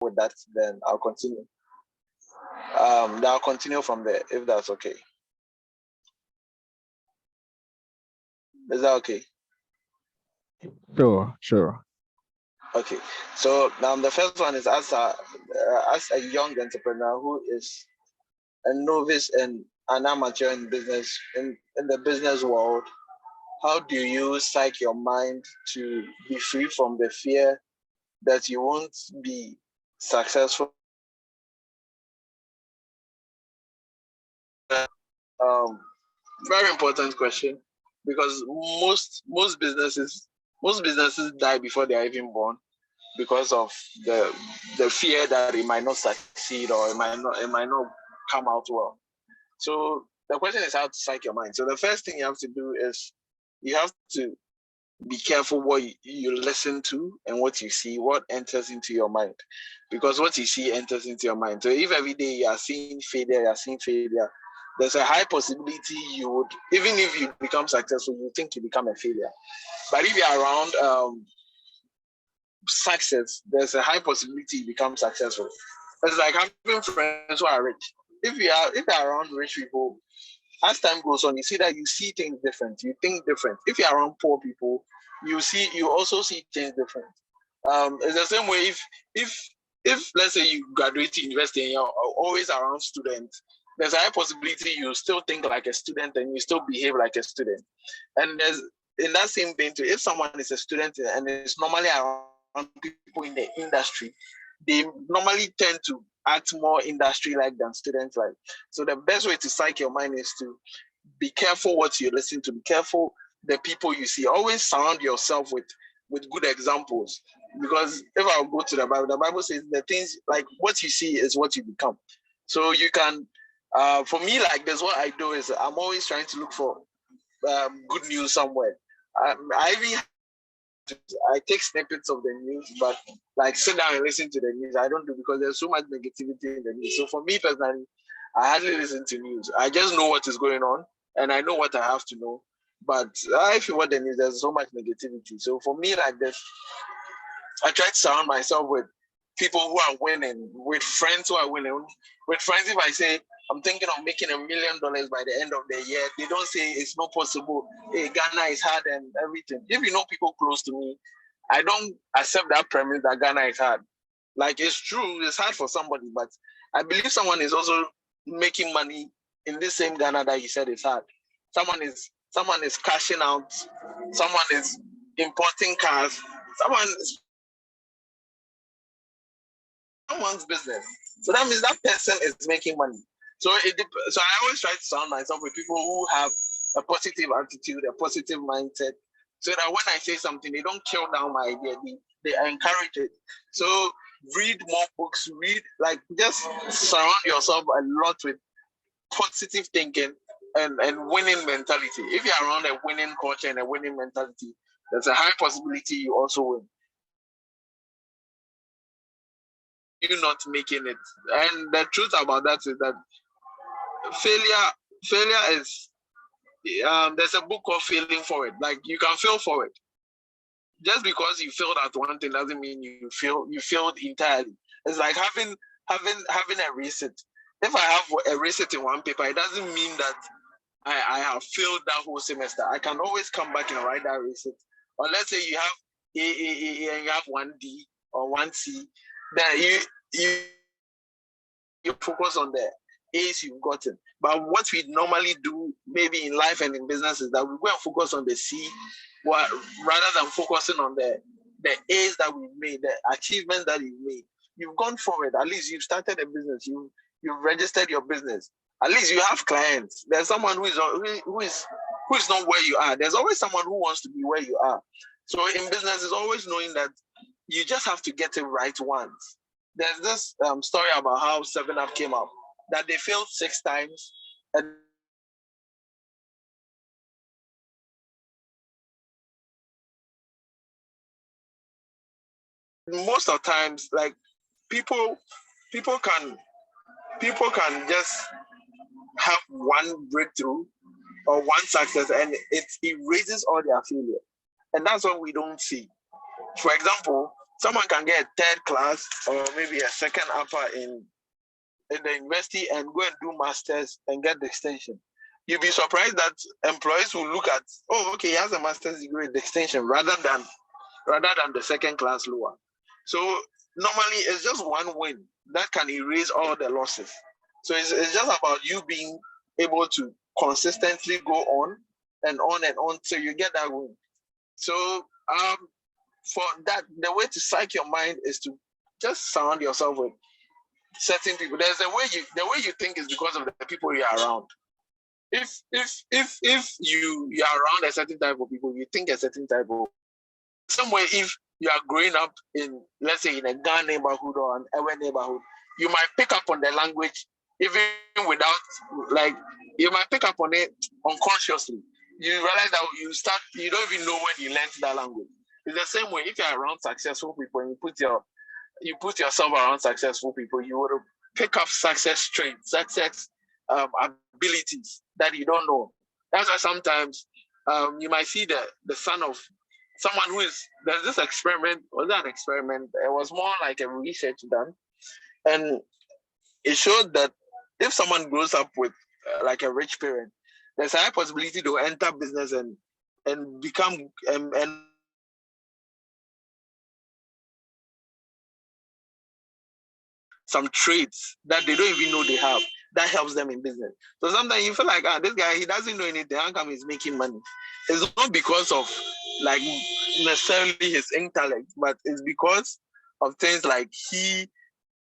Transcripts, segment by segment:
with that, then I'll continue. I'll continue from there if that's okay. Is that okay? Sure. Okay. So the first one is as a young entrepreneur who is a novice and an amateur in business in the business world, how do you psych your mind to be free from the fear that you won't be successful? Very important question, because most businesses die before they are even born because of the fear that it might not succeed or it might not come out well. So the question is how to psych your mind. So the first thing you have to do is you have to be careful what you listen to and what you see, what enters into your mind, because what you see enters into your mind. So if every day you are seeing failure, there's a high possibility you would, even if you become successful, you think you become a failure. But if you're around success, there's a high possibility you become successful. It's like having friends who are rich. If you're around rich people, as time goes on, you see that you see things different. You think different. If you're around poor people, you also see things different. It's the same way if let's say you graduate university and you're always around students, there's a high possibility you still think like a student and you still behave like a student. And there's in that same vein too, if someone is a student and is normally around people in the industry, they normally tend to act more industry-like than student-like. So the best way to psych your mind is to be careful what you listen to, be careful the people you see. Always surround yourself with good examples. Because if I go to the Bible says the things like what you see is what you become. So you can, for me, like this, what I do is I'm always trying to look for good news somewhere. I take snippets of the news, but like sit down and listen to the news, I don't do, because there's so much negativity in the news. So for me personally, I hardly listen to news. I just know what is going on and I know what I have to know. But if you want the news, there's so much negativity. So for me, like this, I try to surround myself with people who are winning, with friends who are winning. With friends, if I say I'm thinking of making $1 million by the end of the year, they don't say it's not possible. Hey, Ghana is hard and everything. If you know people close to me, I don't accept that premise that Ghana is hard. Like, it's true, it's hard for somebody, but I believe someone is also making money in this same Ghana that you said is hard. Someone is cashing out. Someone is importing cars. Someone's business. So that means that person is making money. So I always try to surround myself with people who have a positive attitude, a positive mindset, so that when I say something, they don't kill down my idea. They encourage it. So read more books, just surround yourself a lot with positive thinking and winning mentality. If you're around a winning culture and a winning mentality, there's a high possibility you also win. You not making it. And the truth about that is that failure is there's a book called Failing Forward. Like, you can fail forward. Just because you failed at one thing doesn't mean you failed entirely. It's like having a reset. If I have a reset in one paper, it doesn't mean that I have failed that whole semester. I can always come back and write that reset. Or let's say you have A and you have 1D or 1C, then you focus on the A's you've gotten. But what we normally do, maybe in life and in business, is that we go and focus on the C, rather than focusing on the A's that we've made, the achievements that you've made. You've gone forward. At least you've started a business. You've registered your business. At least you have clients. There's someone who is not where you are. There's always someone who wants to be where you are. So in business, it's always knowing that you just have to get it right once. There's this story about how 7-Up came up, that they failed 6 times. And most of the times, like, people can just have one breakthrough or one success, and it erases all their failure. And that's what we don't see. For example, Someone can get a third class or maybe a second upper in the university and go and do masters and get the extension. You'll be surprised that employees will look at, oh, okay, he has a master's degree with the extension rather than the second class lower. So normally it's just one win that can erase all the losses. So it's just about you being able to consistently go on and on and on till you get that win. So for that, the way to psych your mind is to just surround yourself with certain people. There's the way you think is because of the people you are around. If you are around a certain type of people, you think a certain type of some way. If you are growing up in, let's say, in a Ghana neighborhood or an Ewe neighborhood, you might pick up on the language even without, like, you might pick up on it unconsciously. You realize that you don't even know when you learned that language. It's the same way if you're around successful people and you put yourself around successful people, you would pick up success traits, success abilities that you don't know. That's why sometimes you might see the son of someone there's this experiment. Was that an experiment? It was more like a research done, and it showed that if someone grows up with like a rich parent, there's a high possibility to enter business and become and some traits that they don't even know they have that helps them in business. So sometimes you feel like, this guy, he doesn't know anything. How come he's making money? It's not because of like necessarily his intellect, but it's because of things like he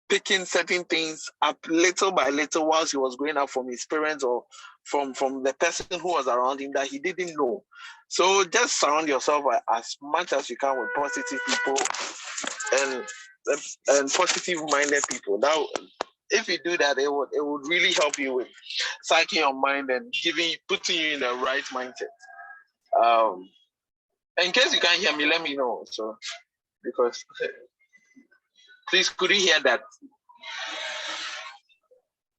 picking certain things up little by little whilst he was growing up from his parents or from the person who was around him that he didn't know. So just surround yourself as much as you can with positive people and positive minded people. Now, if you do that, it would really help you with psyching your mind and putting you in the right mindset. In case you can't hear me, let me know. So, because please, could you hear that?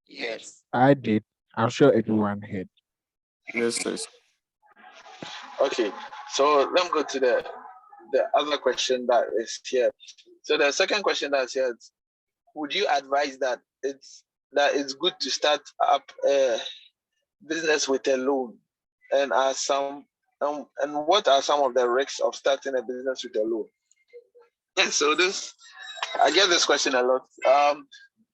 Yes. I did. I'm sure everyone heard. Yes, yes. Okay, so let me go to the other question that is here. So the second question that's here is, would you advise that it's good to start up a business with a loan? And and what are some of the risks of starting a business with a loan? Yeah, so I get this question a lot.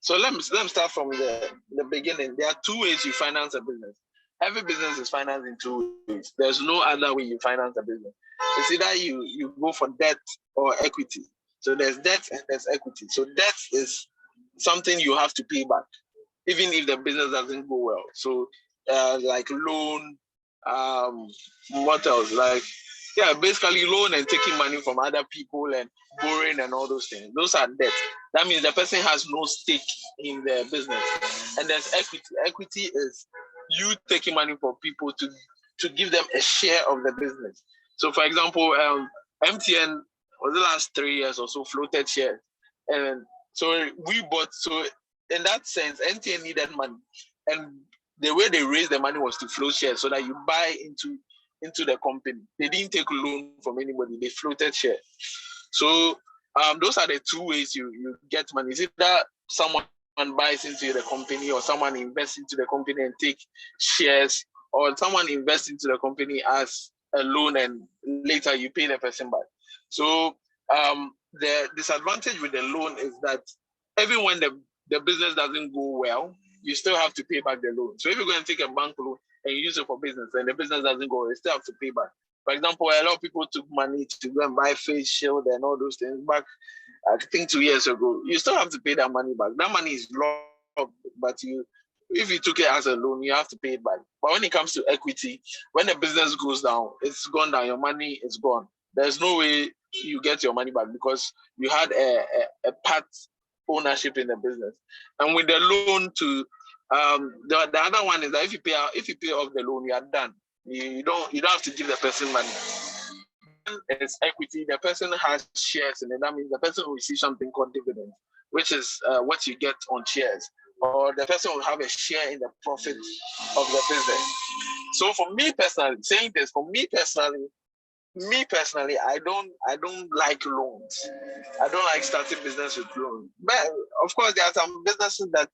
So let me start from the beginning. There are two ways you finance a business. Every business is financed in two ways. There's no other way you finance a business. It's either you go for debt or equity. So there's debt and there's equity. So debt is something you have to pay back, even if the business doesn't go well. So like loan, what else? Like, yeah, basically loan and taking money from other people and borrowing and all those things. Those are debt. That means the person has no stake in the business. And there's equity. Equity is you taking money from people to give them a share of the business. So for example, MTN was the last 3 years or so floated shares. And so we bought, so in that sense, MTN needed money. And the way they raised the money was to float shares so that you buy into the company. They didn't take a loan from anybody. They floated shares. So those are the two ways you get money. Is it that someone buys into the company or someone invests into the company and take shares, or someone invests into the company as a loan and later you pay the person back. So the disadvantage with the loan is that even when the business doesn't go well, you still have to pay back the loan. So if you're going to take a bank loan and you use it for business and the business doesn't go, you still have to pay back. For example, a lot of people took money to go and buy face shield and all those things back, I think 2 years ago. You still have to pay that money back. That money is locked, but if you took it as a loan, you have to pay it back. But when it comes to equity, when the business goes down, it's gone down. Your money is gone. There's no way you get your money back because you had a part ownership in the business. And with the loan to the other one is that if you pay off the loan, you are done. You don't have to give the person money. It's equity. The person has shares in it. That means the person will receive something called dividend, which is what you get on shares, or the person will have a share in the profits of the business. So for me personally, me personally, I don't like loans. I don't like starting business with loans. But of course, there are some businesses that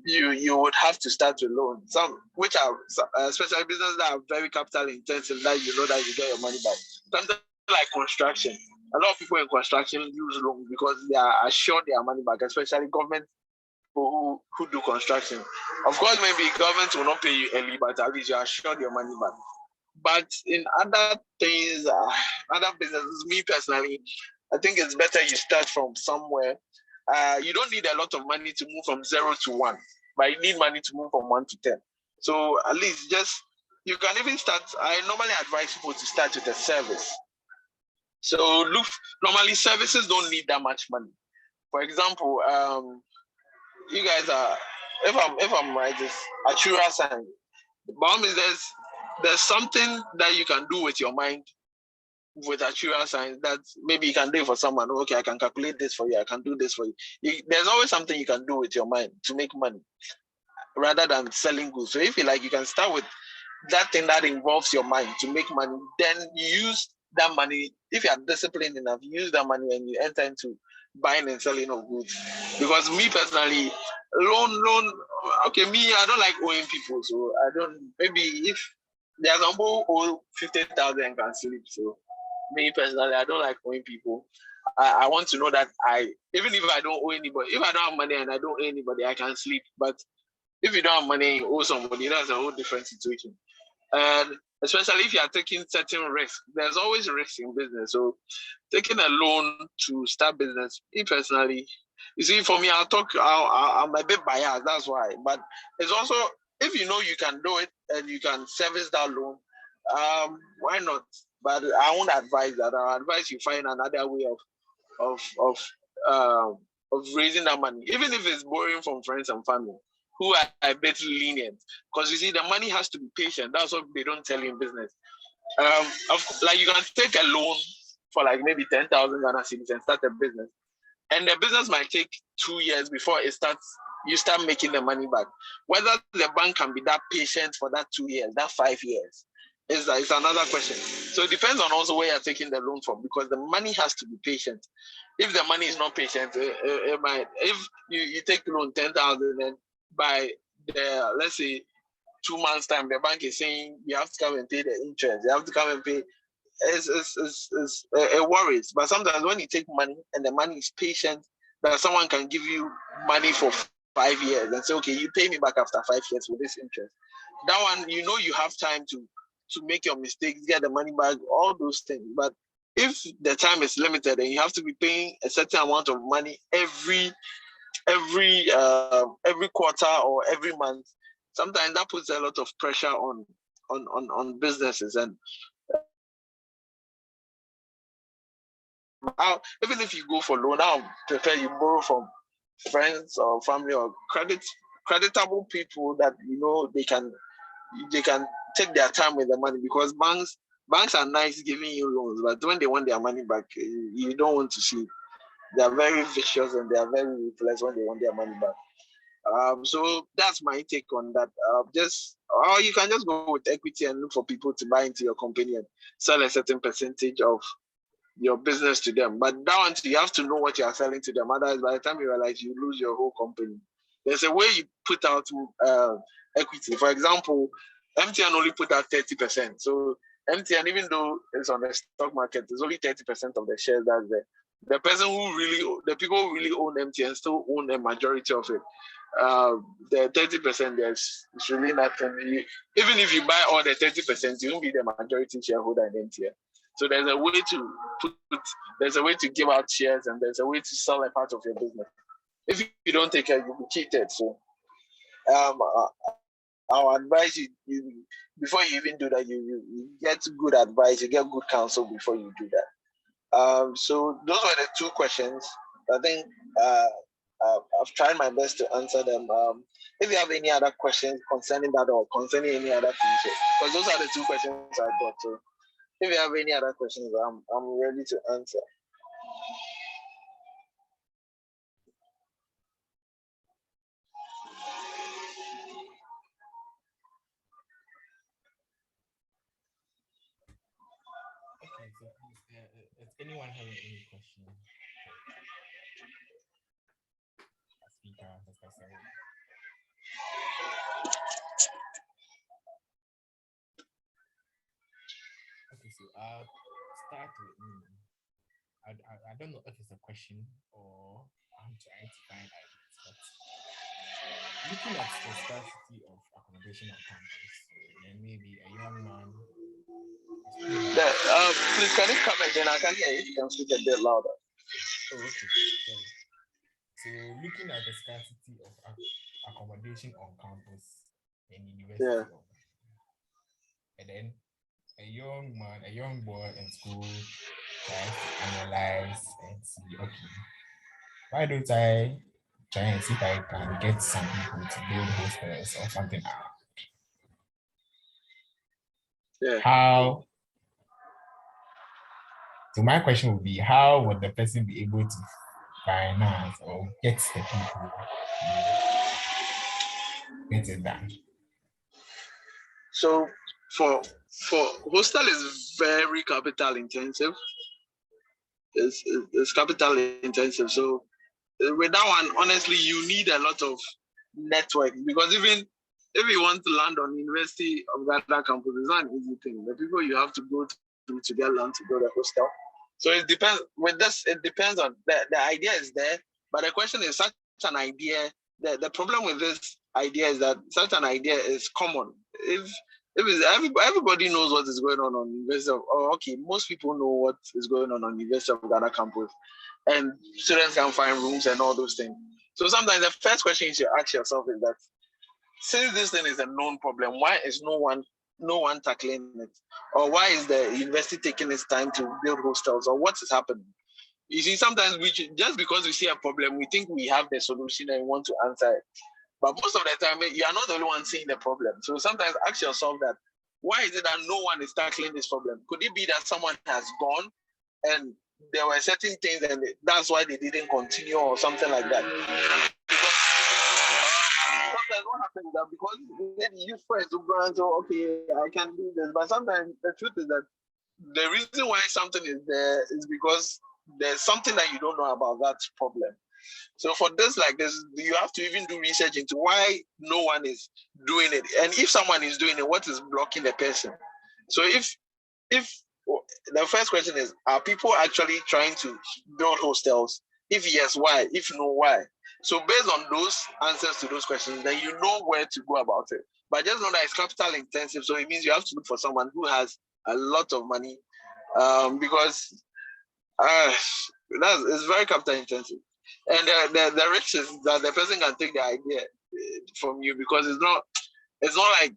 you would have to start with loan. Some which are especially businesses that are very capital intensive, that you know that you get your money back. Something like construction. A lot of people in construction use loans because they are assured their money back, especially government people who do construction. Of course, maybe government will not pay you early, but at least you are assured your money back. But in other things, other businesses, me personally, I think it's better you start from somewhere. You don't need a lot of money to move from 0 to 1, but you need money to move from 1 to 10. So at least just you can even start. I normally advise people to start with a service. So look, normally services don't need that much money. For example, you guys are if I'm right, it's Achura sign. The bomb is there's something that you can do with your mind with actuarial science that maybe you can do it for someone. Okay, I can calculate this for you. I can do this for you. There's always something you can do with your mind to make money rather than selling goods. So if you like, you can start with that thing that involves your mind to make money. Then you use that money. If you are disciplined enough, you use that money and you enter into buying and selling of goods. Because me personally, loan. Okay, me, I don't like owing people, so I don't. Maybe if there's some people who owe 50,000 and can sleep, so me personally, I don't like owing people. I want to know that even if I don't owe anybody, if I don't have money and I don't owe anybody, I can sleep. But if you don't have money and you owe somebody, that's a whole different situation. And especially if you are taking certain risks, there's always risk in business. So taking a loan to start business, me personally, you see, for me, I'm a bit biased, that's why. But it's also, if you know you can do it and you can service that loan, why not? But I won't advise that. I'll advise you find another way of of um, of raising that money, even if it's borrowing from friends and family who are a bit lenient. Because you see, the money has to be patient. That's what they don't tell you in business. Like you can take a loan for like maybe 10,000 Ghana cedis and start a business, and the business might take 2 years before it starts. You start making the money back. Whether the bank can be that patient for that 2 years, that 5 years, is another question. So it depends on also where you're taking the loan from, because the money has to be patient. If the money is not patient, it might. If you take loan 10,000 and by the, let's say, 2 months time, the bank is saying you have to come and pay the interest. You have to come and pay. It worries. But sometimes when you take money and the money is patient, that someone can give you money for 5 years and say, okay, you pay me back after 5 years with this interest. That one, you have time to make your mistakes, get the money back, all those things. But if the time is limited and you have to be paying a certain amount of money every quarter or every month, sometimes that puts a lot of pressure on businesses. And even if you go for loan, I'll prefer you borrow from friends or family or creditable people that they can take their time with the money, because banks are nice giving you loans, but when they want their money back, you don't want to see. They are very vicious and they are very ruthless when they want their money back. So that's my take on that. Or you can just go with equity and look for people to buy into your company and sell a certain percentage of your business to them. But that one, you have to know what you are selling to them. Otherwise, by the time you realize, you lose your whole company. There's a way you put out equity. For example, MTN only put out 30%. So MTN, even though it's on the stock market, it's only 30% of the shares that's there. The people who really own MTN still own a majority of it. The 30%, it's really nothing. Even if you buy all the 30%, you won't be the majority shareholder in MTN. So there's a way there's a way to give out shares, and there's a way to sell a part of your business. If you don't take care, you'll be cheated. So um, I'll advise you before you even do that, you get good advice, you get good counsel before you do that. So those were the two questions. I think I've tried my best to answer them. If you have any other questions concerning that or concerning any other things, because those are the two questions I got. So if you have any other questions, I'm ready to answer. Does anyone have any question? Speaker, Mr. Sarah. Okay, so I'll start with me. I don't know if it's a question or I'm trying to find ideas, but looking at the scarcity of accommodation on campus, then maybe a young man still has. Please, can you come again? I can hear you. You can speak a bit louder. Oh, okay. Sorry. So looking at the scarcity of accommodation on campus and university, and then a young man, a young boy in school tries to analyze and see, okay, why don't I try and see if I can get some people to build hostels or something out? Yeah. How? So my question would be, how would the person be able to finance or get the people to get it done? So for hostel is very capital intensive. It's capital intensive. So with that one, honestly, you need a lot of network, because even if you want to land on University of Ghana campus, it's not an easy thing. The people you have to go to get land to build a hostel. So it depends. With this, it depends on the idea is there, but the question is such an idea. The problem with this idea is that such an idea is common. If everybody knows what is going on University of, okay, most people know what is going on University of Ghana campus, and students can find rooms and all those things. So sometimes the first question you should ask yourself is that, since this thing is a known problem, why is no one tackling it? Or why is the university taking its time to build hostels? Or what is happening? You see, sometimes just because we see a problem, we think we have the solution and we want to answer it. But most of the time, you are not the only one seeing the problem. So sometimes ask yourself that, why is it that no one is tackling this problem? Could it be that someone has gone and there were certain things and that's why they didn't continue or something like that? Sometimes what happens is that because maybe you first to go and say, okay, I can do this. But sometimes the truth is that the reason why something is there is because there's something that you don't know about that problem. So for this, like this, you have to even do research into why no one is doing it. And if someone is doing it, what is blocking the person? So if the first question is, are people actually trying to build hostels? If yes, why? If no, why? So based on those answers to those questions, then you know where to go about it. But just know that it's capital intensive, so it means you have to look for someone who has a lot of money, because it's very capital intensive. And the risk is that the person can take the idea from you, because it's not like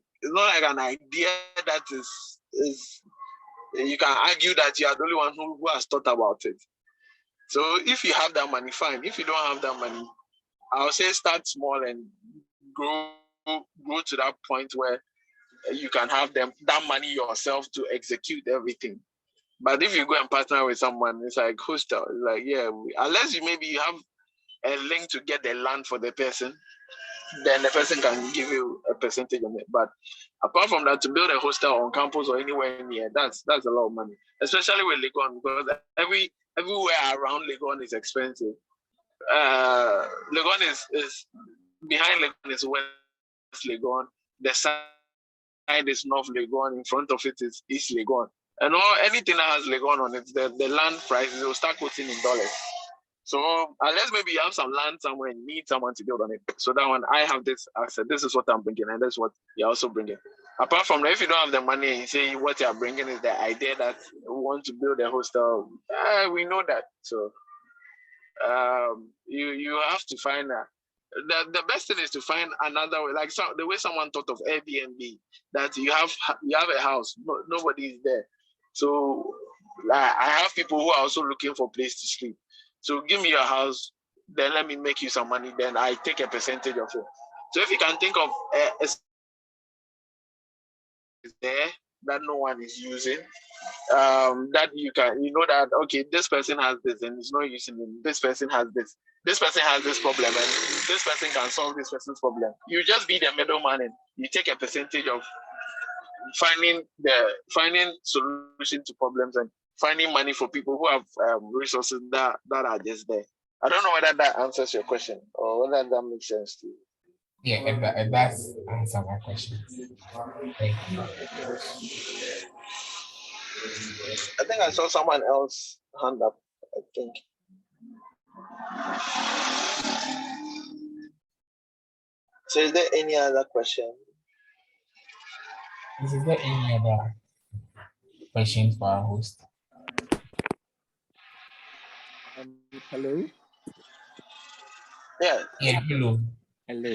an idea that is you can argue that you are the only one who has thought about it. So if you have that money, fine. If you don't have that money, I'll say start small and grow to that point where you can have that money yourself to execute everything. But if you go and partner with someone, it's like hostel. It's like, yeah, unless you have a link to get the land for the person, then the person can give you a percentage on it. But apart from that, to build a hostel on campus or anywhere near, that's a lot of money, especially with Legon, because everywhere around Legon is expensive. Legon is behind Legon is West Legon. The side is North Legon. In front of it is East Legon. And anything that has Legon on it, the land prices will start quoting in dollars. So unless maybe you have some land somewhere and need someone to build on it. So that one, I have this asset. This is what I'm bringing, and that's what you're also bringing. Apart from that, if you don't have the money and you say what you're bringing is the idea that you want to build a hostel, we know that. So you have to find the best thing is to find another way, like the way someone thought of Airbnb, that you have a house, nobody is there. So I have people who are also looking for a place to sleep. So give me your house, then let me make you some money, then I take a percentage of it. So if you can think of a there that no one is using, that you know that, okay, this person has this and it's not using it. This person has this problem, and this person can solve this person's problem. You just be the middleman and you take a percentage of finding solution to problems and finding money for people who have resources that are just there. I don't know whether that answers your question or whether that makes sense to you. Yeah, and that's answer my question. Thank you. I think I saw someone else hand up. I think. So, is there any other question? Is there any other questions for our host? Hello. Yeah. Yeah, hello. Hello.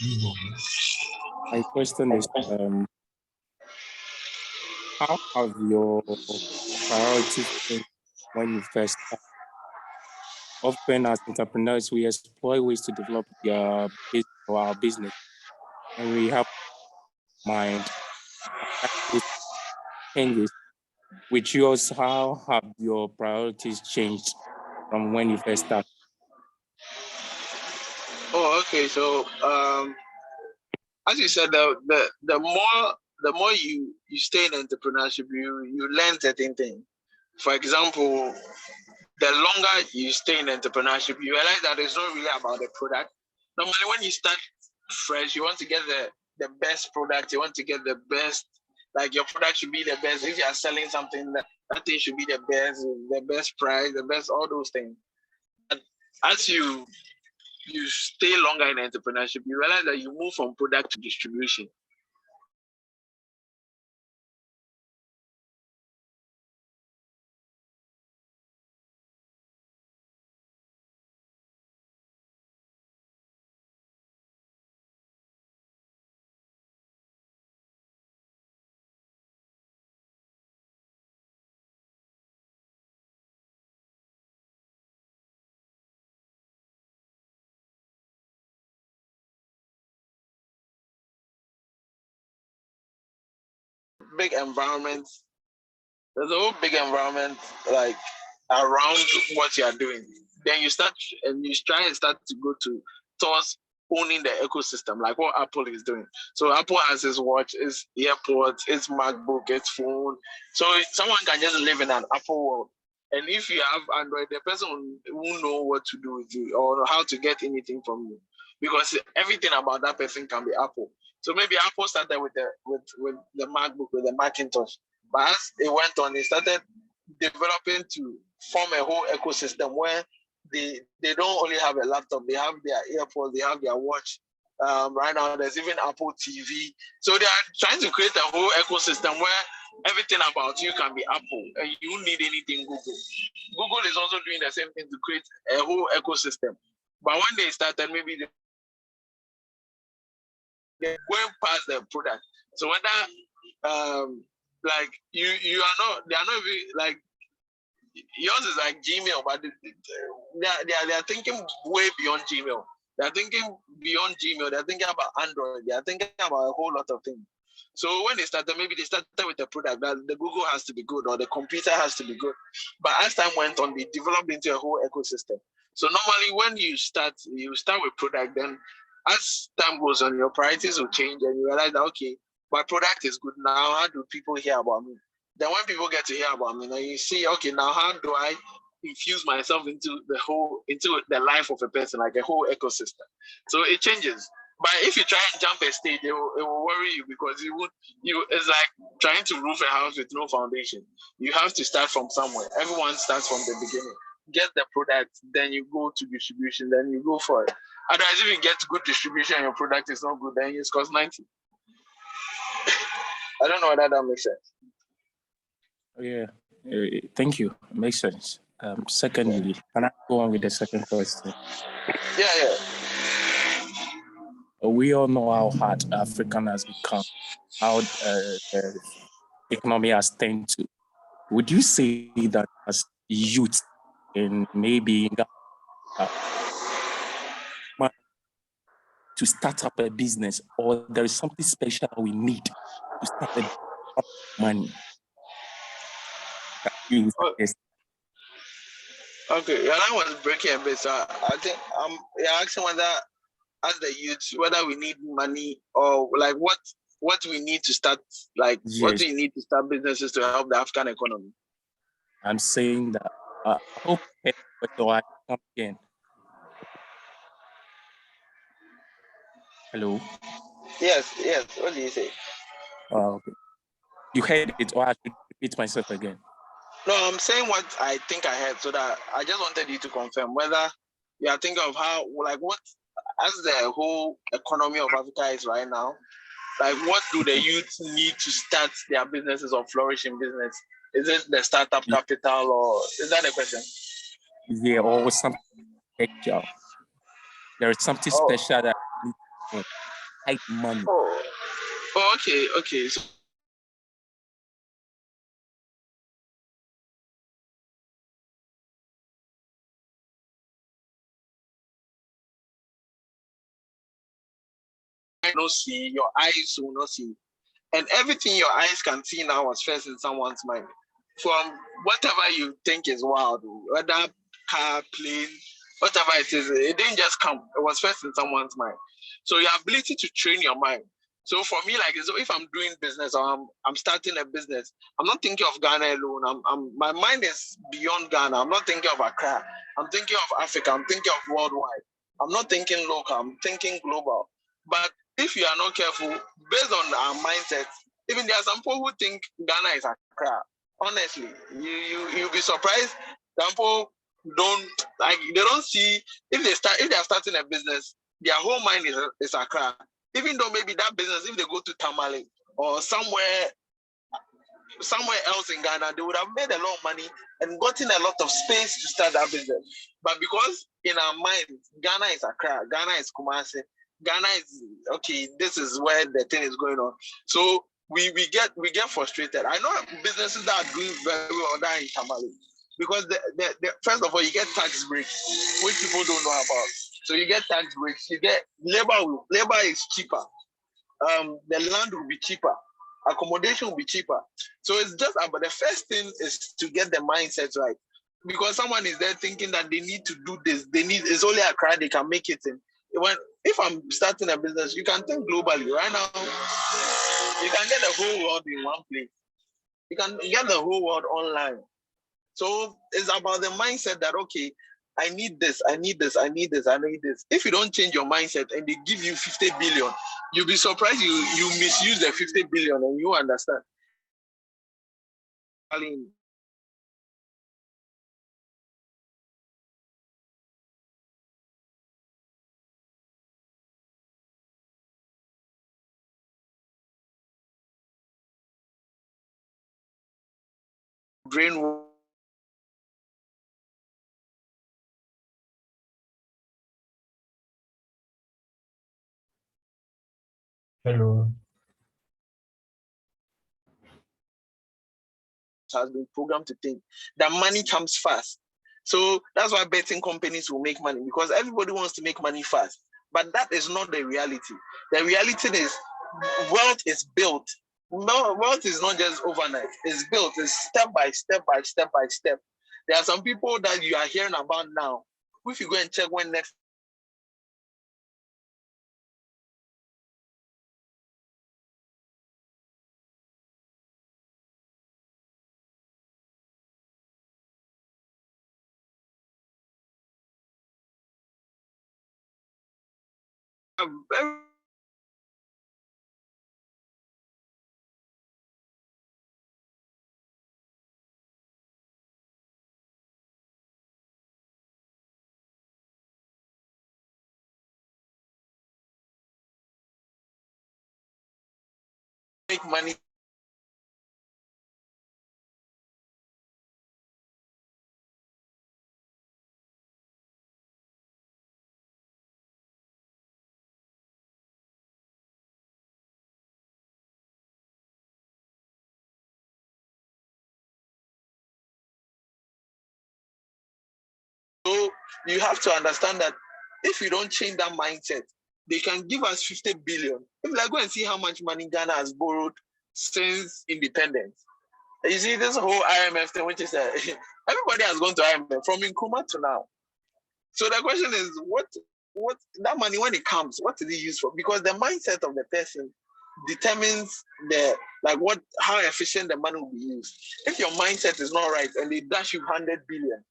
You go. My question is, how have your priorities changed when you first start? Often, as entrepreneurs, we explore ways to develop our business, and we have mind that those changes. With yours, how have your priorities changed from when you first started? Oh, okay. So, as you said, the more you stay in entrepreneurship, you learn certain things. For example, the longer you stay in entrepreneurship, you realize that it's not really about the product. Normally, when you start fresh, you want to get the best product. You want to get the best. Like your product should be the best. If you are selling something, that thing should be the best price, the best, all those things. And as you stay longer in entrepreneurship, you realize that you move from product to distribution. Big environment. There's a whole big environment like around what you are doing. Then you start and you try and start to go towards owning the ecosystem, like what Apple is doing. So Apple has its watch, its AirPods, its MacBook, its phone. So someone can just live in an Apple world. And if you have Android, the person won't know what to do with you or how to get anything from you. Because everything about that person can be Apple. So maybe Apple started with the MacBook, with the Macintosh. But as it went on, they started developing to form a whole ecosystem where they don't only have a laptop, they have their earphones, they have their watch. Right now, there's even Apple TV. So they are trying to create a whole ecosystem where everything about you can be Apple, and you don't need anything Google. Google is also doing the same thing to create a whole ecosystem. But when they started, maybe they're going past the product. So whether like you are not, they are not even like yours is like Gmail, but they are thinking way beyond Gmail. They're thinking beyond Gmail. They're thinking about Android. They're thinking about a whole lot of things. So when they started, maybe they started with a product that the Google has to be good or the computer has to be good. But as time went on, they developed into a whole ecosystem. So normally when you start with product, then as time goes on, your priorities will change and you realize that, okay, my product is good. Now, how do people hear about me? Then when people get to hear about me, now you see, okay, now how do I infuse myself into the life of a person, like a whole ecosystem? So it changes. But if you try and jump a stage, it will worry you because it's like trying to roof a house with no foundation. You have to start from somewhere. Everyone starts from the beginning. Get the product, then you go to distribution, then you go for it. Otherwise, if you get good distribution and your product is not good, then it's cost 90. I don't know whether that makes sense. Yeah, thank you. It makes sense. Secondly, can I go on with the second question? Yeah. We all know how hard African has become, how the economy has turned to. Would you say that as youth in maybe to start up a business, or there is something special we need to start a money? Yes. Okay, your line was breaking a bit, so I think you're asking whether as the youth whether we need money or like what what we need to start, like what Yes, we need to start businesses to help the African economy. I'm saying that. I hope you heard the question. I come again. Hello. Yes, yes. What do you say? Okay. You heard it, or I should repeat myself again? No, I'm saying what I think I heard, so that I just wanted you to confirm whether you are thinking of how, like, what as the whole economy of Africa is right now. Like, what do the youth need to start their businesses or flourishing business? Is it the startup capital, or is that the question? Yeah, or something special. There is something Oh, special that needs like money. oh, okay, okay. So you not see, your eyes will not see. And everything your eyes can see now was first in someone's mind. From whatever you think is wild, whether car, plane, whatever it is, it didn't just come. It was first in someone's mind. So your ability to train your mind. So for me, like, so if I'm doing business or I'm starting a business, I'm not thinking of Ghana alone. My mind is beyond Ghana. I'm not thinking of Accra. I'm thinking of Africa. I'm thinking of worldwide. I'm not thinking local. I'm thinking global. But if you are not careful, based on our mindset, even there are some people who think Ghana is Accra. Honestly, you'll be surprised. Some people don't, like, they don't see, if they are starting a business, their whole mind is Accra. Even though maybe that business, if they go to Tamale or somewhere else in Ghana, they would have made a lot of money and gotten a lot of space to start that business. But because in our minds, Ghana is Accra, Ghana is Kumasi, Ghana is okay, this is where the thing is going on. So we get frustrated. I know businesses that are doing very well that in Tamale. Because first of all, you get tax breaks, which people don't know about. So you get tax breaks, you get labor is cheaper. The land will be cheaper, accommodation will be cheaper. So it's just about, the first thing is to get the mindset right. Because someone is there thinking that they need to do this, it's only a cry they can make it in. If I'm starting a business, you can think globally. Right now, you can get the whole world in one place. You can get the whole world online. So it's about the mindset that, okay, I need this, I need this, I need this, I need this. If you don't change your mindset and they give you 50 billion, you'll be surprised you misuse the 50 billion and you understand. Brain Hello. has been programmed to think that money comes fast. So that's why betting companies will make money, because everybody wants to make money fast. But that is not the reality. The reality is wealth is built. No, wealth is not just overnight. It's built. It's step by step by step by step. There are some people that you are hearing about now. If you go and check when next make money. So you have to understand that if you don't change that mindset, they can give us 50 billion. If like, go and see how much money Ghana has borrowed since independence. You see this whole IMF thing, which is everybody has gone to IMF from Nkrumah to now. So the question is, what that money when it comes, what is it used for? Because the mindset of the person determines how efficient the money will be used. If your mindset is not right and they dash you 100 billion,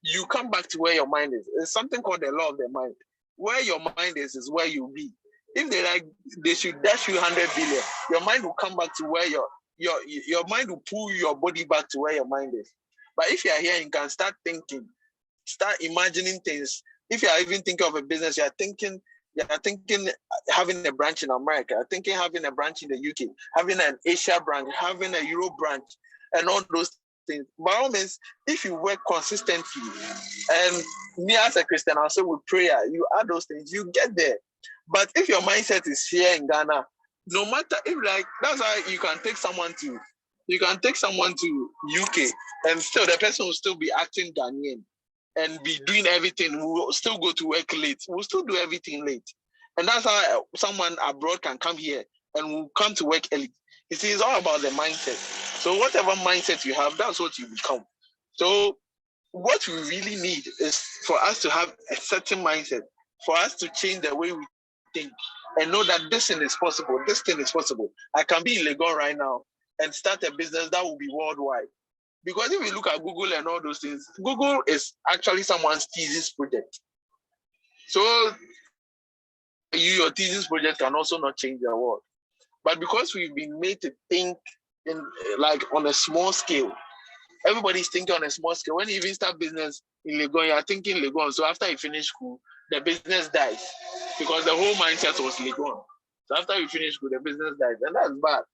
you come back to where your mind is. It's something called the law of the mind. Where your mind is where you'll be. If they should dash you 100 billion, your mind will come back to where your mind will pull your body back to where your mind is. But if you are here, you can start thinking, start imagining things. If you are even thinking of a business, you are thinking having a branch in America, thinking having a branch in the UK, having an Asia branch, having a Euro branch, and all those things. By all means, if you work consistently, and me as a Christian, I'll say with prayer, you add those things, you get there. But if your mindset is here in Ghana, no matter if that's why you can take someone to UK and still the person will still be acting Ghanaian and be doing everything. We'll still go to work late. We'll still do everything late. And that's how someone abroad can come here and will come to work early. You see, it's all about the mindset. So whatever mindset you have, that's what you become. So what we really need is for us to have a certain mindset, for us to change the way we think and know that this thing is possible. This thing is possible. I can be in Legon right now and start a business that will be worldwide. Because if you look at Google and all those things, Google is actually someone's thesis project. So your thesis project can also not change the world. But because we've been made to think on a small scale, everybody's thinking on a small scale. When you even start business in Legon, you're thinking Legon. So after you finish school, the business dies because the whole mindset was Legon. So after you finish school, the business dies, and that's bad.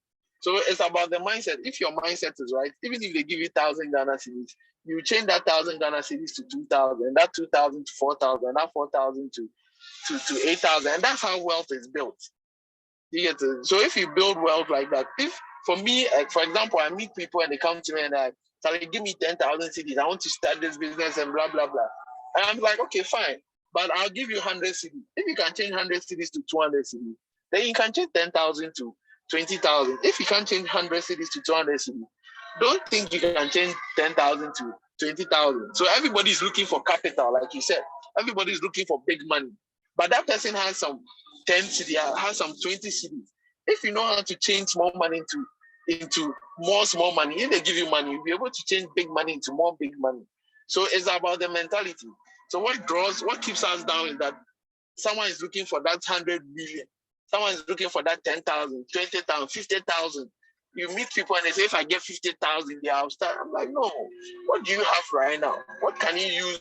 So it's about the mindset. If your mindset is right, even if they give you 1,000 Ghana cedis, you change that 1,000 Ghana cedis to 2,000, that 2,000 to 4,000, that 4,000 to 8,000, and that's how wealth is built. You get it? So if you build wealth like that, for me, for example, I meet people and they come to me and they give me 10,000 cedis. I want to start this business and blah blah blah. And I'm like, okay, fine, but I'll give you 100 cedis. If you can change 100 cedis to 200 cedis, then you can change 10,000 to 20,000. If you can't change 100 cedis to 200 cedis, don't think you can change 10,000 to 20,000. So everybody's looking for capital, like you said. Everybody's looking for big money, but that person has some 10 cedis, has some 20 cedis. If you know how to change small money into more small money, if they give you money, you'll be able to change big money into more big money. So it's about the mentality. So what keeps us down is that someone is looking for that 100 million. Someone is looking for that 10,000, 20,000, 50,000. You meet people and they say, if I get 50,000, I'll start. I'm like, no, what do you have right now? What can you use?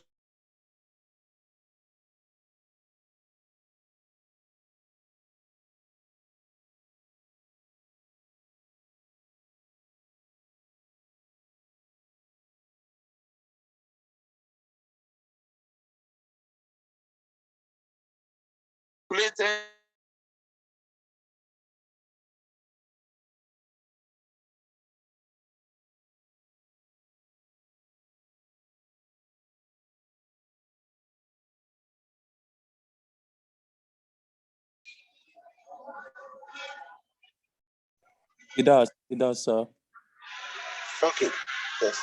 It does, sir. Okay, yes.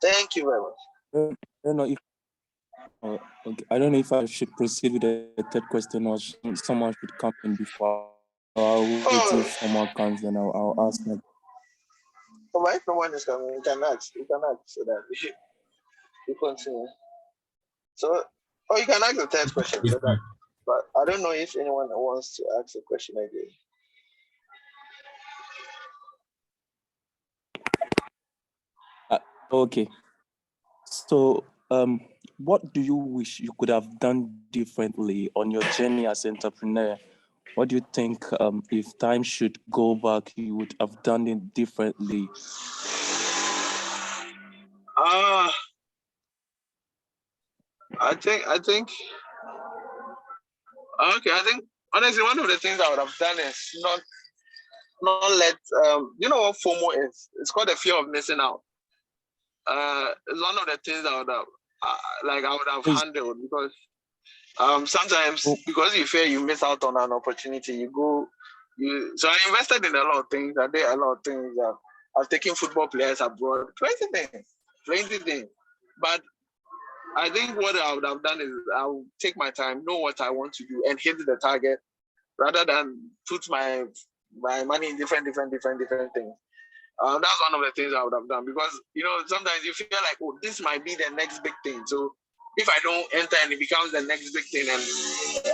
Thank you very much. I don't know if okay. I don't know if I should proceed with the third question or someone should come in before. I'll wait till someone comes, then I'll ask them. But if no one is coming, you can ask so that you continue. So, you can ask the third question. So that, but I don't know if anyone wants to ask a question again. Okay. So, what do you wish you could have done differently on your journey as an entrepreneur? What do you think, if time should go back, you would have done it differently? I think honestly one of the things I would have done is not let you know what FOMO is? It's called the fear of missing out. It's one of the things I would have handled because sometimes because you fear you miss out on an opportunity, so I invested in a lot of things. I did a lot of things. I've taken football players abroad, plenty things. But I think what I would have done is I would take my time, know what I want to do, and hit the target rather than put my my money in different things. That's one of the things I would have done, because sometimes you feel like, oh, this might be the next big thing. So if I don't enter and it becomes the next big thing and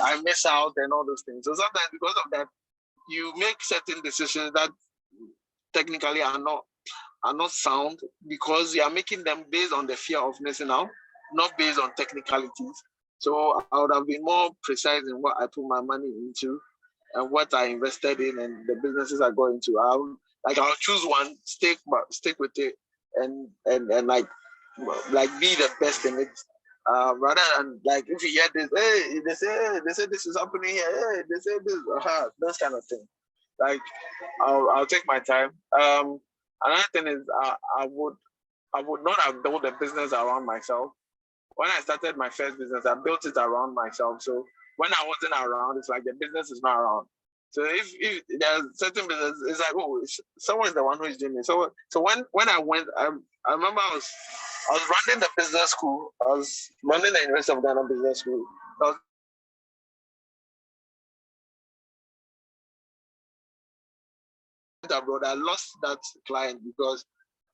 I miss out and all those things. So sometimes because of that, you make certain decisions that technically are not sound, because you are making them based on the fear of missing out, not based on technicalities. So I would have been more precise in what I put my money into and what I invested in and the businesses I go into. I'll choose one, stick with it, and be the best in it. Rather than like if you hear this, hey, they say this is happening here, hey, they say this, those kind of thing. Like I'll take my time. Another thing is I would not have built a business around myself. When I started my first business, I built it around myself. So when I wasn't around, it's like the business is not around. So if there's certain business, it's like, oh, someone is the one who is doing it. So when I went, I remember I was running the business school. I was running the University of Ghana Business School. I was abroad. I lost that client because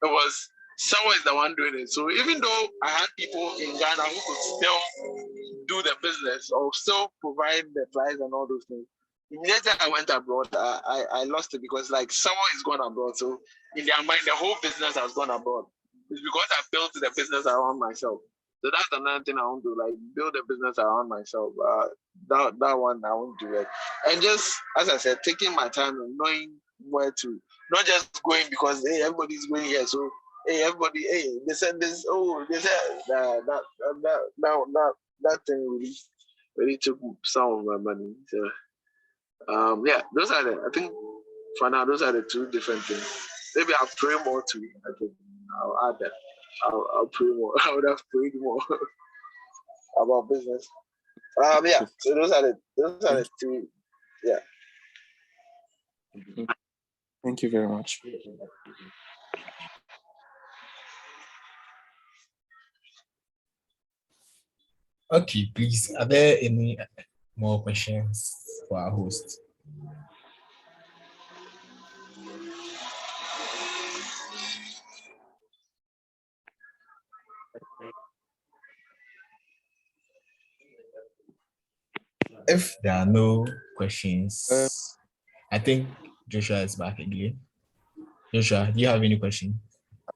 it was someone is the one doing it. So even though I had people in Ghana who could still do the business or still provide the price and all those things, immediately I went abroad, I lost it because like someone is going abroad. So in their mind, the whole business has gone abroad. It's because I built the business around myself. So that's another thing I want to do, like build a business around myself. That one I won't do it. And just as I said, taking my time and knowing where to, not just going because hey, everybody's going here. So hey, everybody, hey, they said this. Oh, they said that thing really took some of my money. So yeah, those are I think for now those are the two different things. Maybe I'll pray more to it. I think I'll add that. I'll pray more. I would have prayed more about business. Yeah. So those are the two. Yeah. Thank you very much. Okay, please. Are there any more questions for our host? If there are no questions, I think Joshua is back again. Joshua, do you have any question?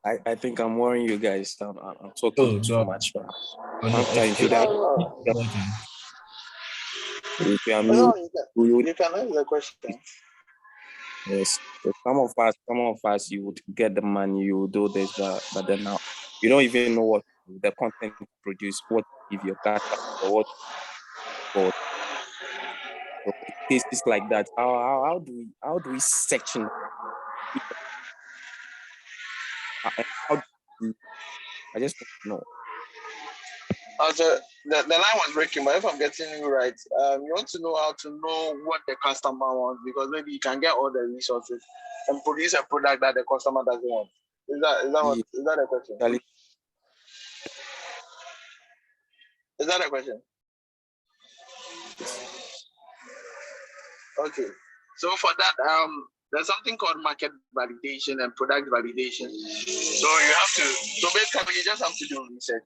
I think I'm worrying you guys. I'm talking too much. You can ask the question. Yes, so some of us, you would get the money, you would do this, but then now you don't even know what the content to produce, what if your customer or what. Or so cases like that. How do we section? How do we, I just want to know. Also, the line was breaking, but if I'm getting you right, you want to know how to know what the customer wants, because maybe you can get all the resources and produce a product that the customer doesn't want. Is that a question? Is that a question? Okay. So for that, there's something called market validation and product validation. So basically you just have to do research.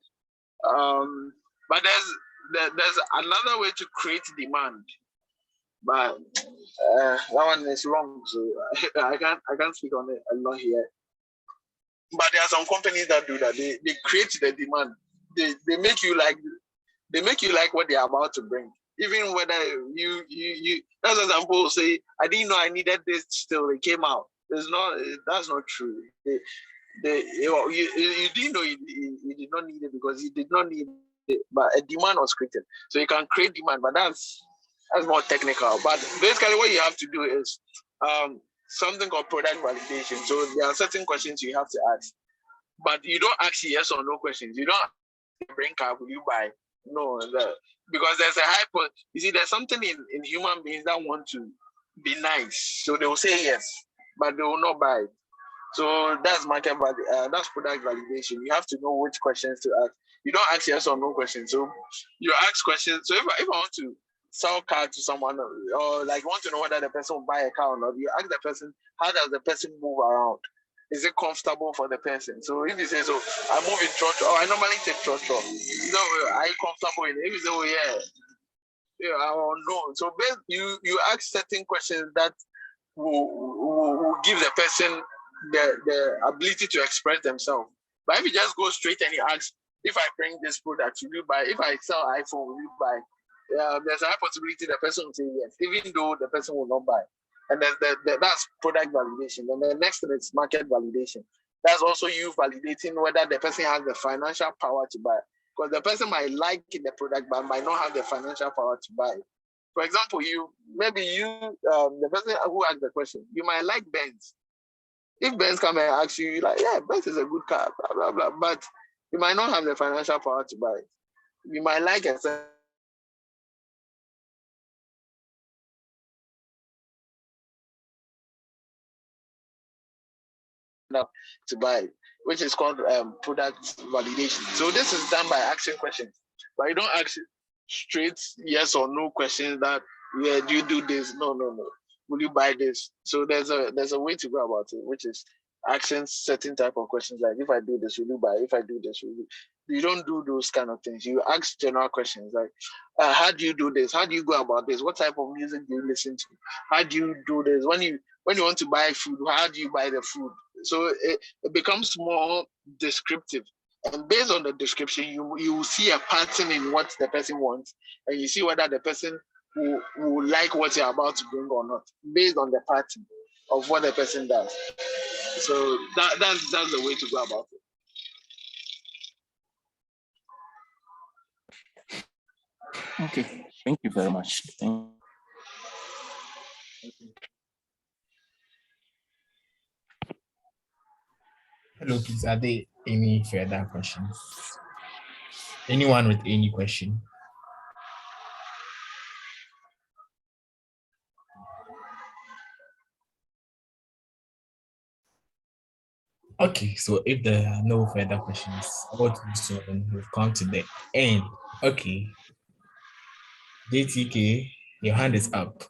But there's another way to create demand, but that one is wrong. So I can't speak on it a lot here. But there are some companies that do that. They create the demand. They make you like what they are about to bring. Even whether you as example say, I didn't know I needed this till it came out. That's not true. You didn't know you did not need it because you did not need it, but a demand was created. So you can create demand, but that's more technical. But basically what you have to do is something called product validation. So there are certain questions you have to ask, but you don't ask yes or no questions. You don't bring car, will you buy? No, because there's a hyper. You see, there's something in human beings that want to be nice, so they will say yes, but they will not buy. So that's that's product validation. You have to know which questions to ask. You don't ask yes or no questions. So you ask questions. So if I want to sell car to someone, or like want to know whether the person will buy a car or not, you ask the person, how does the person move around? Is it comfortable for the person? So if you say, so I move in trotro, I normally take trotro. Are you comfortable in it? If you say, oh yeah, I don't know. So you ask certain questions that will give the person the ability to express themselves. But if you just go straight and you ask, if I bring this product, will you buy? If I sell iPhone, will you buy? There's a high possibility the person will say yes, even though the person will not buy. And then that's product validation. And the next thing is market validation. That's also you validating whether the person has the financial power to buy. Because the person might like the product but might not have the financial power to buy. For example, the person who asked the question, you might like Benz. If Benz come and ask you, like, yeah, Benz is a good car, blah, blah, blah, but you might not have the financial power to buy it. You might like a to buy it, which is called product validation. So this is done by asking questions, but you don't ask straight yes or no questions that, yeah, do you do this? No. Will you buy this? So there's a way to go about it, which is asking certain type of questions like, if I do this, will you buy? If I do this, will you? You don't do those kind of things. You ask general questions like, how do you do this? How do you go about this? What type of music do you listen to? How do you do this? When you want to buy food, how do you buy the food? So it becomes more descriptive. And based on the description, you will see a pattern in what the person wants, and you see whether the person will like what you're about to bring or not, based on the pattern of what the person does. So that's the way to go about it. Okay, thank you very much. Hello, please. Are there any further questions? Anyone with any question? Okay, so if there are no further questions, we've come to the end. Okay. JTK, your hand is up.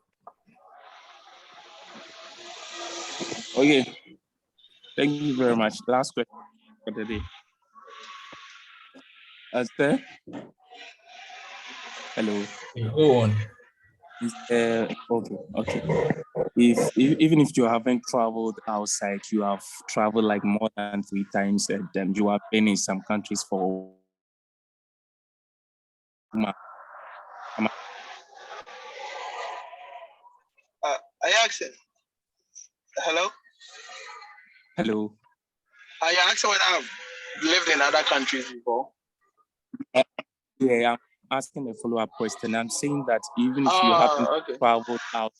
Okay. Thank you very much. Last question for the day. Esther? Hello. Go on. Okay. If even if you haven't traveled outside, you have traveled like more than 3 times, and you have been in some countries for. I asking. Hello. Hello. Are you asking whether I've lived in other countries before? Yeah, I'm asking a follow-up question. I'm saying that even if you haven't traveled out,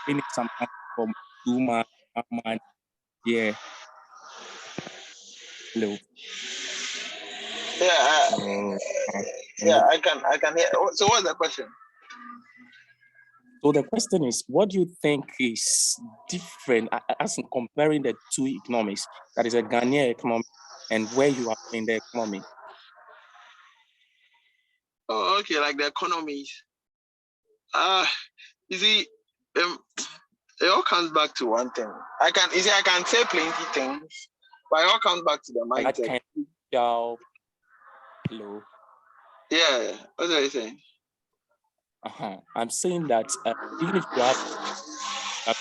been in some countries for 2 months, 1 month, yeah. Hello. Yeah, I can hear. So what's the question? So the question is, what do you think is different as in comparing the two economies, that is a Ghanaian economy and where you are in the economy? Oh, okay, like the economies. You see, it all comes back to one thing. I can say plenty things, but it all comes back to the mindset. Hello. Yeah, what are you saying? I'm saying that even if you have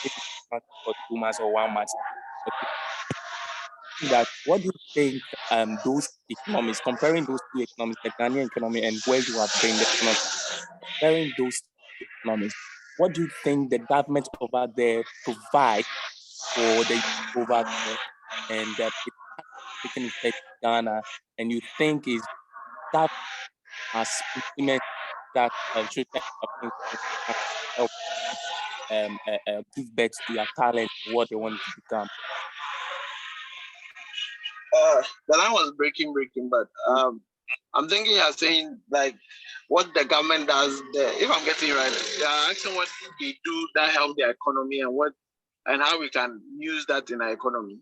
been for 2 months or 1 month, that what do you think those economies, comparing those two economies, the Ghanaian economy and where you have been the economy, comparing those two economies, what do you think the government over there provide for the over there, and it has taken effect in Ghana, and you think is that as implement that treatment of things help give birth to their talent, what they want to become? The line was breaking, but I'm thinking you're saying like what the government does there. If I'm getting it right, you're asking what they do that help the economy and how we can use that in our economy.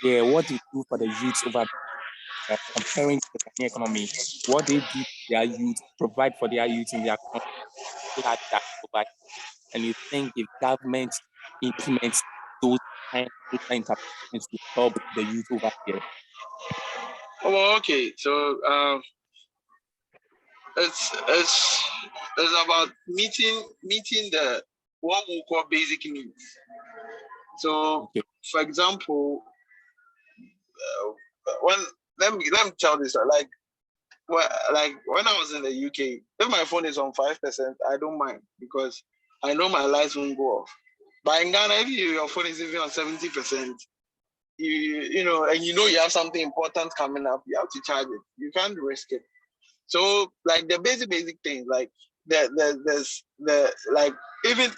Yeah, what they do for the youths over comparing to the economy, what they do to their youth, provide for their youth in their economy. had that over, and you think if government implements those kind of interventions to help the youth over here? Oh, okay. So it's about meeting the what we call basic needs. So, Okay. for example, when let me tell this like when I was in the UK, if my phone is on 5%, I don't mind because I know my lights won't go off. But in Ghana, if your phone is even on 70%, you know, and you know you have something important coming up, you have to charge it. You can't risk it. So like the basic things, like there's the like even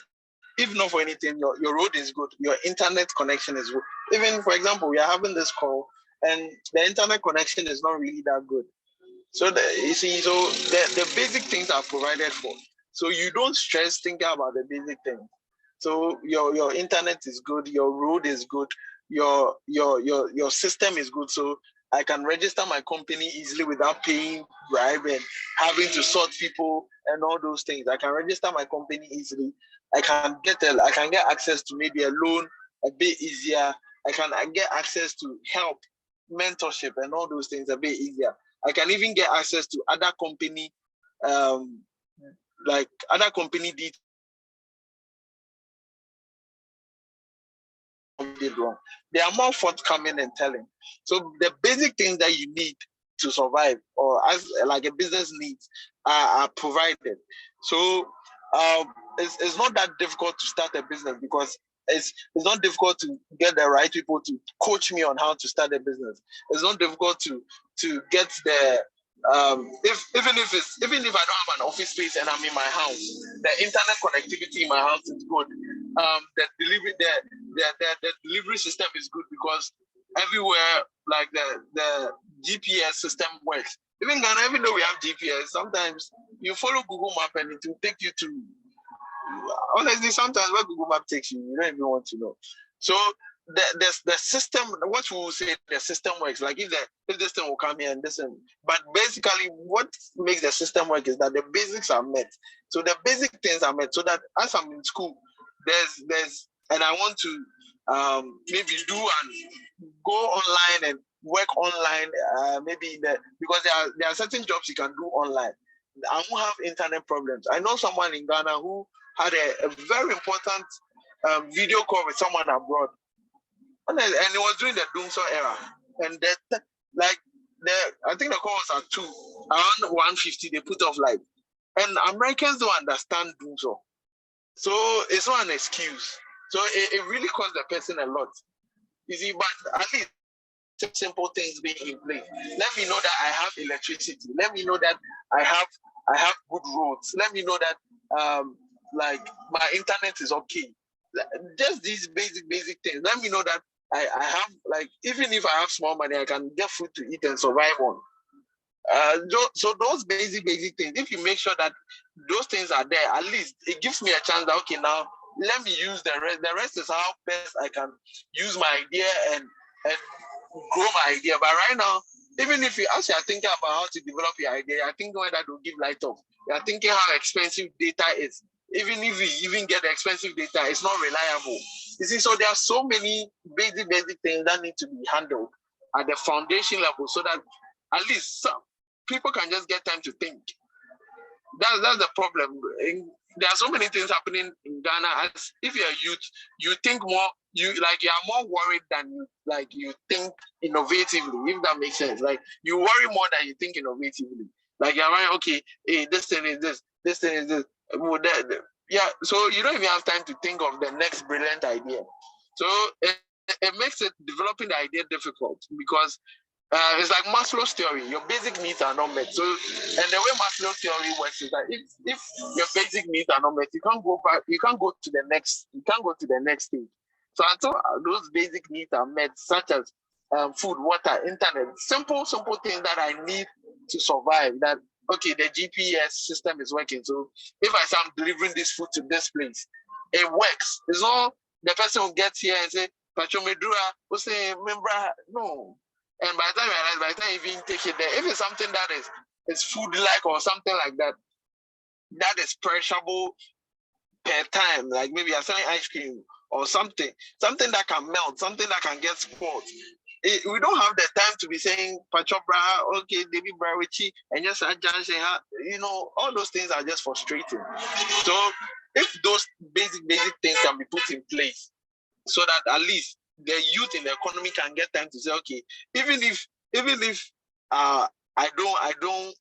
if not for anything, your road is good, your internet connection is good. Even for example, we are having this call and the internet connection is not really that good. So you see, so the basic things are provided for. So you don't stress thinking about the basic things. So your internet is good, your road is good, your system is good. So I can register my company easily without paying bribe and having to sort people and all those things. I can register my company easily. I can get access to maybe a loan a bit easier. I get access to help, mentorship, and all those things a bit easier. I can even get access to other company, um, like other company details did wrong. They are more forthcoming and telling. So the basic things that you need to survive, or as like a business needs, are provided. So it's not that difficult to start a business because it's not difficult to get the right people to coach me on how to start a business. It's not difficult to get the even if I don't have an office space and I'm in my house, the internet connectivity in my house is good. The delivery system is good because everywhere like the GPS system works. Even Ghana, even though we have GPS, sometimes you follow Google Map and it will take you to honestly, sometimes where Google Map takes you, you don't even want to know. So the system, what we will say, the system works. Like if this thing will come here and this thing, but basically what makes the system work is that the basics are met. So the basic things are met. So that as I'm in school, there's and I want to maybe do and go online and work online. Maybe because there are certain jobs you can do online. I won't have internet problems. I know someone in Ghana who had a very important video call with someone abroad, and it was during the Doomsday era. And I think the call was at 2, around 1:50. They put off light, and Americans don't understand Doomsday, so it's not an excuse. So it really costs the person a lot. You see, but at least simple things being in place. Let me know that I have electricity. Let me know that I have good roads. Let me know that like my internet is okay. Just these basic things. Let me know that I have like even if I have small money, I can get food to eat and survive on. So those basic things, if you make sure that those things are there, at least it gives me a chance that okay, now let me use the rest. The rest is how best I can use my idea and grow my idea. But right now, even if you actually are thinking about how to develop your idea, you're thinking whether to give light off. You're thinking how expensive data is. Even if you even get the expensive data, it's not reliable. You see, so there are so many basic things that need to be handled at the foundation level so that at least some people can just get time to think. That's the problem. There are so many things happening in Ghana. As if you're a youth, you think more. You are more worried than you think innovatively. If that makes sense, like you worry more than you think innovatively. Like you're right. Okay, hey, this thing is this. This thing is this. Yeah. So you don't even have time to think of the next brilliant idea. So it makes it developing the idea difficult because it's like Maslow's theory. Your basic needs are not met. So, and the way Maslow's theory works is that if your basic needs are not met, you can't go back. You can't go to the next. You can't go to the next stage. So until those basic needs are met, such as food, water, internet, simple things that I need to survive. That okay, the GPS system is working. So if I say I'm delivering this food to this place, it works. It's not the person who gets here and say, "Pachomedura," who say, "Member, no." And by the time I realize, by the time you even take it there, if it's something that is food like or something like that, that is perishable per time, like maybe you're selling ice cream or something that can melt, something that can get spoiled. We don't have the time to be saying Pachobra, okay, David Barawichi, and just all those things are just frustrating. So if those basic things can be put in place, so that at least the youth in the economy can get time to say, okay, even if I don't,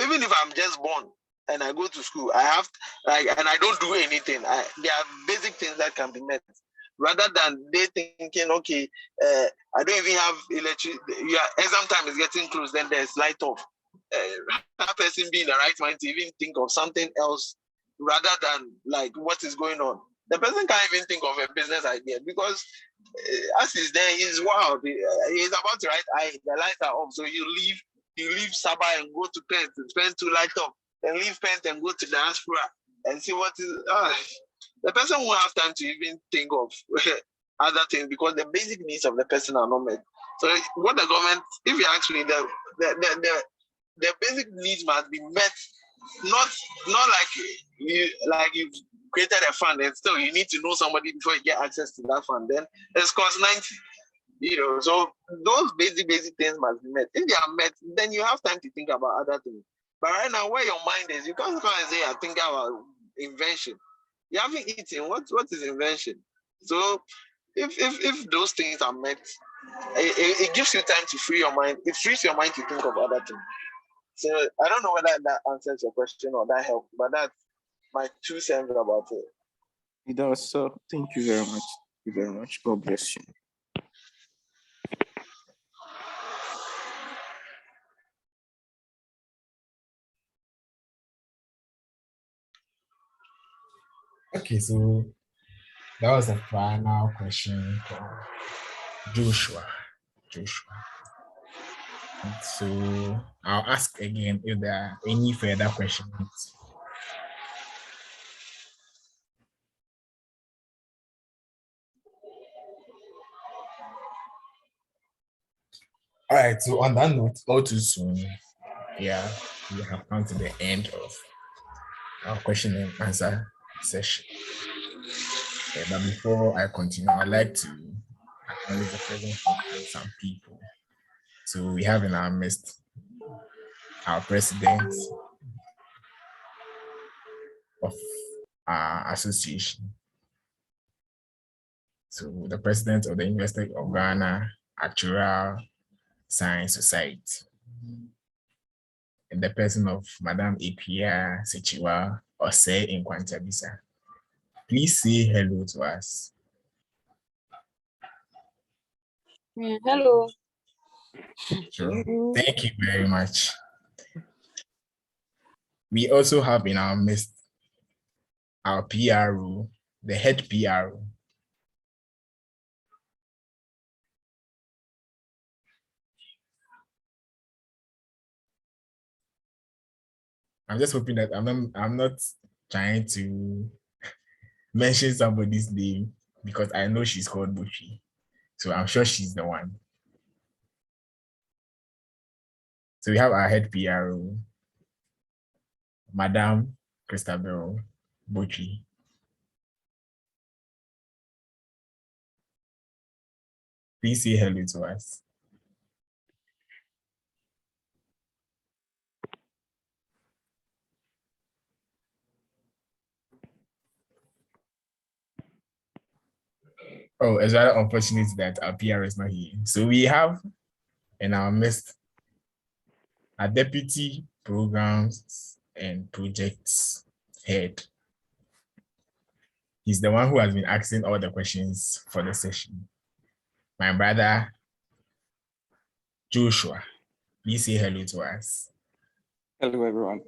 even if I'm just born and I go to school, I have and I don't do anything. There are basic things that can be met, rather than they thinking, okay, I don't even have electricity. Yeah, exam time is getting close, then there's light off. That person be in the right mind to even think of something else rather than like what is going on. The person can't even think of a business idea because as he's there, he's wild. He's about to write, the lights are off, so you leave Sabah and go to Pent and spend 2 lights off, then leave Pent and go to diaspora and see what is. The person won't have time to even think of other things because the basic needs of the person are not met. So what the government, if you ask me, the basic needs must be met, not like you've created a fund and still you need to know somebody before you get access to that fund. Then it's cost 90. So those basic things must be met. If they are met, then you have time to think about other things. But right now, where your mind is, you can't come and say, I think about invention. You haven't eaten. What is invention? So if those things are met, it gives you time to free your mind. It frees your mind to think of other things. So I don't know whether that answers your question or that helped, but that's my 2 cents about it. It does, sir. Thank you very much. Thank you very much. God bless you. Okay, so that was the final question from Joshua. And so I'll ask again if there are any further questions. All right, so on that note, all too soon, yeah, we have come to the end of our question and answer session. But before I continue, I'd like to acknowledge the presence of some people. So we have in our midst our president of our association. So the president of the University of Ghana Actuarial Science Society, in the person of Madam Ipia Sechiwa Ose in Kwantabisa. Please say hello to us. Hello. Sure. Thank you very much. We also have in our midst our PRO, the head PRO. I'm just hoping that I'm not trying to mention somebody's name because I know she's called Bushi. So I'm sure she's the one. So we have our head PRO, Madam Christabel Bushi. Please say hello to us. Oh, it's rather unfortunate that our PR is not here. So we have in our midst a deputy programs and projects head. He's the one who has been asking all the questions for the session. My brother, Joshua, please say hello to us. Hello, everyone.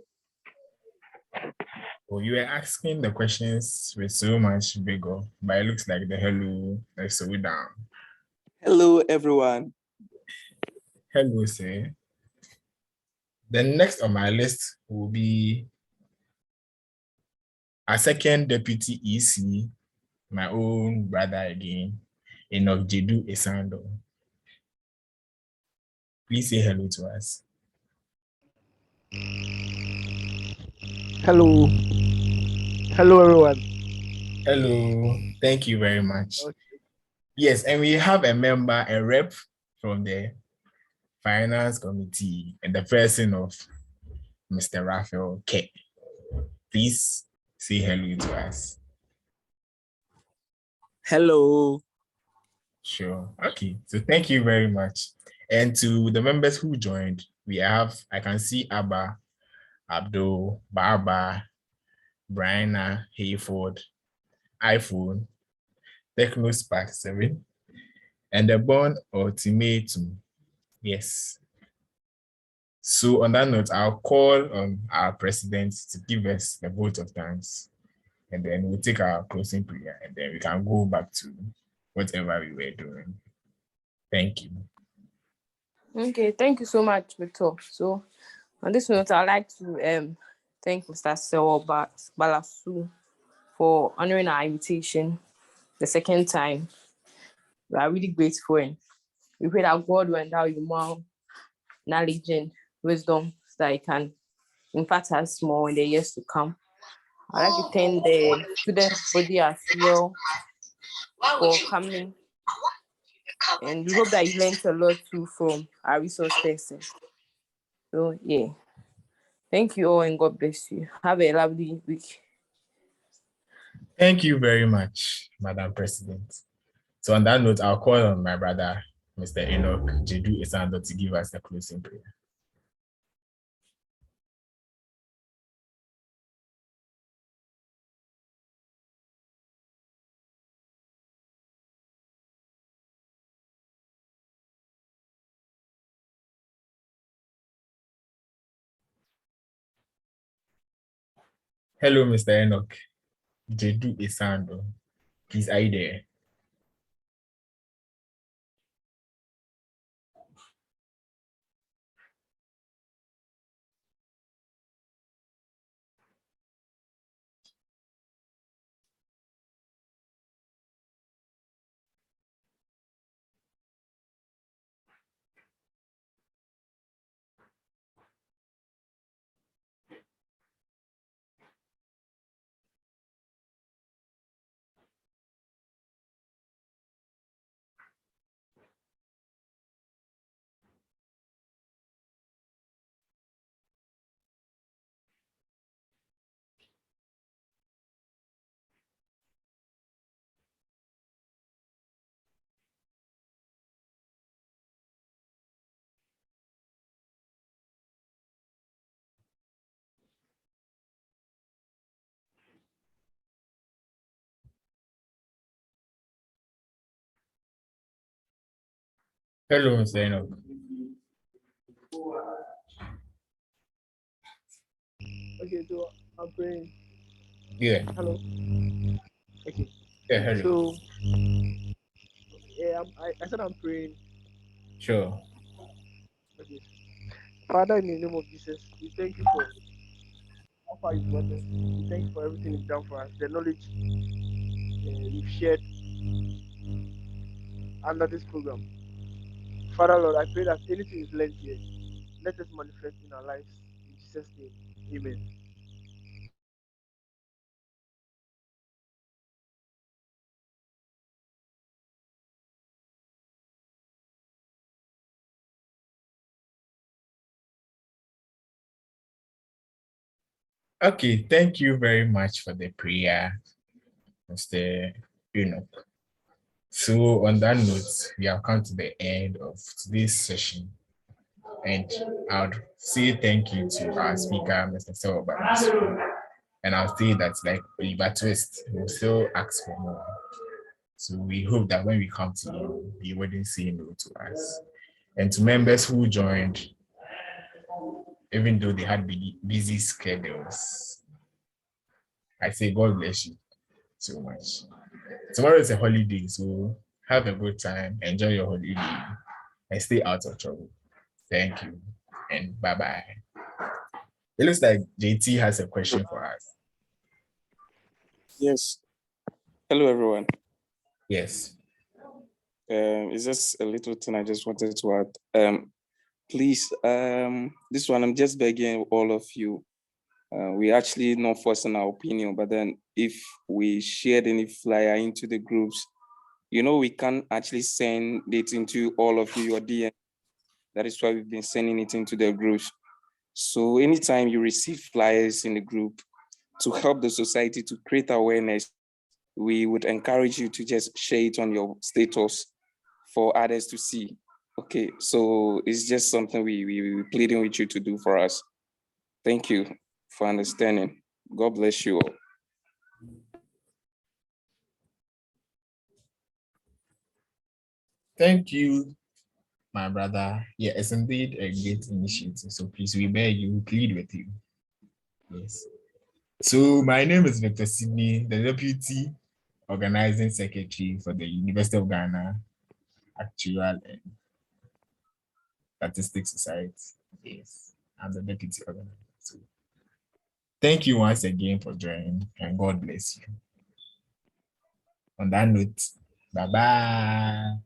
Well, you were asking the questions with so much vigor, but it looks like the hello is so down. Hello, everyone. Hello, sir. The next on my list will be our second deputy EC, my own brother again, Enoch Jedu Esando. Please say hello to us. Hello. Hello, everyone. Hello. Thank you very much. Okay. Yes, and we have a member, a rep from the finance committee, and the person of Mr. Raphael K. Please say hello to us. Hello. Sure. Okay. So thank you very much. And to the members who joined, we have, I can see Abba, Abdul, Baba, Brianna, Hayford, iPhone, Techno Spark 7, and the Born Ultimatum. Yes. So on that note, I'll call on our president to give us the vote of thanks, and then we'll take our closing prayer, and then we can go back to whatever we were doing. Thank you. Okay, thank you so much, Victor. So, on this note, I'd like to thank Mr. Balasu for honoring our invitation the second time. We are really grateful, and we pray that God will endow you more knowledge and wisdom so that He can impact us more in the years to come. I'd like to thank the students body as well for coming, and we hope that you learned a lot too from our resource person. So yeah, thank you all and God bless you. Have a lovely week. Thank you very much, Madam President. So on that note, I'll call on my brother, Mr. Enoch Jedu Isando, to give us the closing prayer. Hello, Mr. Enoch Jedu Isando. Please, are you there? Hello, Mr. Enoch. Okay, so I'm praying. Yeah. Hello. Okay. Yeah, hello. So, yeah, I said I'm praying. Sure. Okay. Father, in the name of Jesus, we thank you for how far you've brought us. We thank you for everything you've done for us, the knowledge you've shared under this program. Father, Lord, I pray that anything is learned here, let us manifest in our lives. In Jesus' name, amen. Okay, thank you very much for the prayer, Mr. Enoch. So on that note, we have come to the end of today's session. And I would say thank you to our speaker, Mr. Balasu. And I'll say that like Oliver Twist, we'll still ask for more. So we hope that when we come to you, you wouldn't say no to us. And to members who joined, even though they had busy schedules, I say God bless you so much. Tomorrow is a holiday, so have a good time, enjoy your holiday, and stay out of trouble. Thank you, and bye-bye. It looks like JT has a question for us. Yes. Hello, everyone. Yes. It's just a little thing I just wanted to add. Please, this one, I'm just begging all of you. We actually not forcing our opinion, but then if we shared any flyer into the groups, we can actually send it into all of you, your DM. That is why we've been sending it into the groups. So anytime you receive flyers in the group to help the society to create awareness, we would encourage you to just share it on your status for others to see. Okay, so it's just something we pleading with you to do for us. Thank you for understanding. God bless you all. Thank you, my brother. Yeah, it's indeed a great initiative. So please, we beg you, we plead with you. Yes. So my name is Victor Sydney, the Deputy Organizing Secretary for the University of Ghana Actual and Statistics Society. Yes, I'm the Deputy Organizer. So thank you once again for joining, and God bless you. On that note, bye-bye.